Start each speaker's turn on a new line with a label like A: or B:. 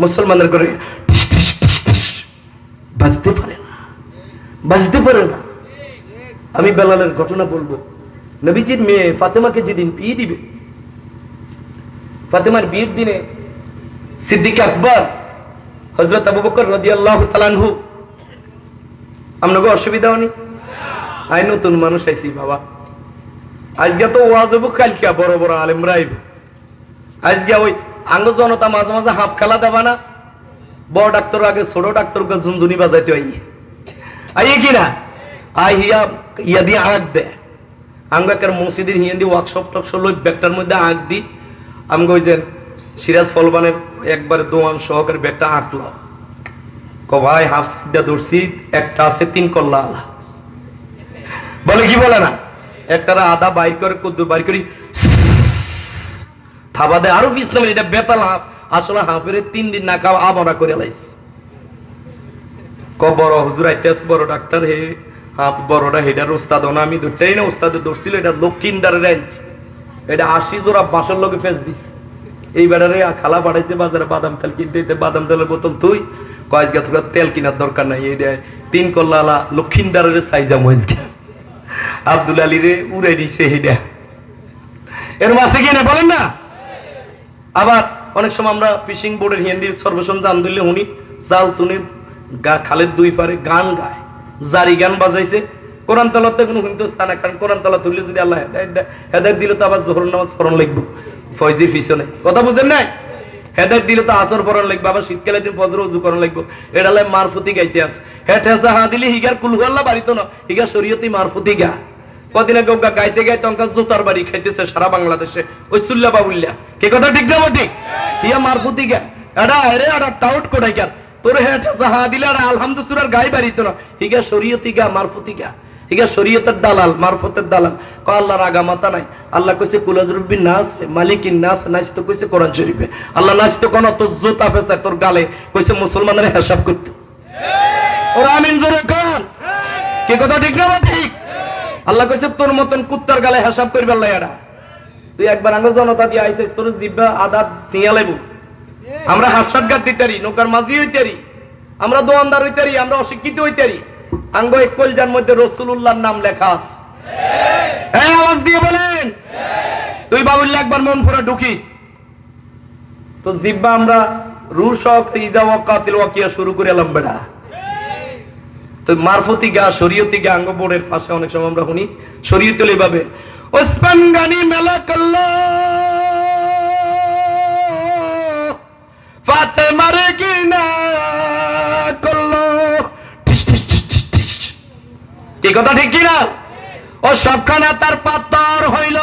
A: মুসলমানের ঘরে বাজতে পারে না, বাজতে পারে না। আমি বেলালের ঘটনা বলবো। নবীজির মেয়ে ফাতেমাকে যেদিন বিয়ে দিবে, ফাতেমার বিয়ের দিনে সিদ্দিক আকবর হযরত আবু বকর রাদিয়াল্লাহু তাআলা আনহু, আপনাকে অসুবিধা হয়নি? আই নতুন মানুষ আইছি বাবা, আজকে তো ওয়াজ হবো, কালকে বড় বড় আলেমরা আইব। আজকে ওই আঙ্গ জনতা মাঝে মাঝে হাফ খেলা দেবা না, বড় ডাক্তার আগে ছোট ডাক্তারকে ঝুনঝুনি বাজাইতে আইয়ে কিনা আই হিয়া ইয়া দিয়ে আঁক দেয়। আঙ্গ একটা মসজিদের হিয়ান্দি ওয়ার্কশপ টকশপ লই ব্যাগটার মধ্যে আঁক দি, আমি ওই যে সিরাজ ফলবানের একবারে দোয়ান সহকারে ব্যাগটা আঁকলো। ক ভাই হাফ সিটটা ধরছি, একটা আছে 3 কল্লা আলা, বলে কি বলে না, একটারা আদা বাইর করে কদ্দুর বাইর করি থাবা দেয়, আরো ইসলাম এটা বেতাল হাফ, আসলে হাফের 3 দিন না খাওয়া আমরা করে লাইছি। ক বড় হুজুর আইতেস, বড় ডাক্তার হে, হাফ বড়টা হেটার উস্তাদ না, আমি ধরতেই না, উস্তাদে ধরছিল এটা লক্ষিন্দারের রেঞ্জ, এটা 80 জোড়া বাঁশের লোকে ফেস দিস। এই বেড়ারে খালা পাঠাইছে বাজারে বাদাম তেল কিনতে, বাদাম তেলের বোতল তুই কয়েক তোর তেল কেনার দরকার নাই, এই 3 কল্লা লক্ষিন্দারের সাইজা মজকে আব্দুল আলী রে উড়ে দিছে হেডা। এর মাসে কিনে বলেন না। আবার অনেক সময় আমরা ফিশিং বোর্ডের হিন্দি সর্বসম জান দিলে উনি জাল তুনে খালের 2 পারে গান গায়, জারি গান বাজাইছে, কোরআন তালাতে কোনো কিন্তু স্থান, কারণ কোরআন তালা তুললে যদি আল্লাহ হেদায়েত দিলে তো আবার জোহর নামাজ পড়ন লাগবে ফয়জি পিছনে, কথা বুঝেন নাই? হেদায়েত দিলে তো আসর পড়ন লাগবে, আবার শীতকালে দিন ফজর উজু করন লাগবে, এটা লাই মারফুতি গাইতে আস। হেট হেসা হা দিলে হিগার কুলহু আল্লাহ বাড়িত না, হিগার শরীয়তি মারফুতি গা। কদিন আগে গাইতে গাইতে অঙ্কা জুতার বাড়ি খাইতেছে সারা বাংলাদেশে, ওই সুল্লা বাবুল্লা, কে কথা ঠিক না ঠিক? হিয়া মারফুতি গা, এটা আরে এটা টাউট কোটাই কার তোর হেট হেসা হা দিলে আর আলহামদুলিল্লাহ গাই বাড়িত না, হিগার শরীয়তি গা মারফুতি গা, হিগার শরীয়তের দালাল মারফতের দালাল। ক আল্লাহর আগা মাথা নাই, আল্লাহ কইছে কুলাজরুব্বিন নাস মালিকিন নাস, নাচ তো কইছে কোরআন শরীফে, আল্লাহ নাচ তো কোন তো জুতা ফেসা তোর গালে, কইছে মুসলমানের হিসাব করতে। ওরা আমিন জোরে কোন, কে কথা ঠিক না ঠিক? আল্লাহ কইছে তোর মতন কুত্তার গালে হিসাব করবে আল্লাহ। এরা তুই একবার আঙ্গ জনতা দিয়ে আইছিস, তোর জিব্বা আদাত সিয়া লাইবো। আমরা হাফসাত গাত দিতারি, নৌকার মাঝি হইতারি, আমরা দোয়ানদার হইতারি, আমরা অশিক্ষিত হইতারি, আঙ্গ এক কলজার মধ্যে রাসূলুল্লাহর নাম লেখা আছে। এই আওয়াজ দিয়ে বলেন, তুই বাবুল্লাহ একবার মন পুরা ঢুকিস তো জিব্বা আমরা রুশক ইজা ওয়াকাতিল ওয়াকিয়া শুরু করে এলাম বেড়া। তো মারফতি গা শরীয়তি গা আঙ্গ বোর্ডের পাশে অনেক সময় আমরা শুনি শরীয়ত এইভাবে ওসমান গানি মেলা করলো ফাতেমার কিনা করলো, কি কথা ঠিক কিনা? ও সবখানা তার পাতর হইল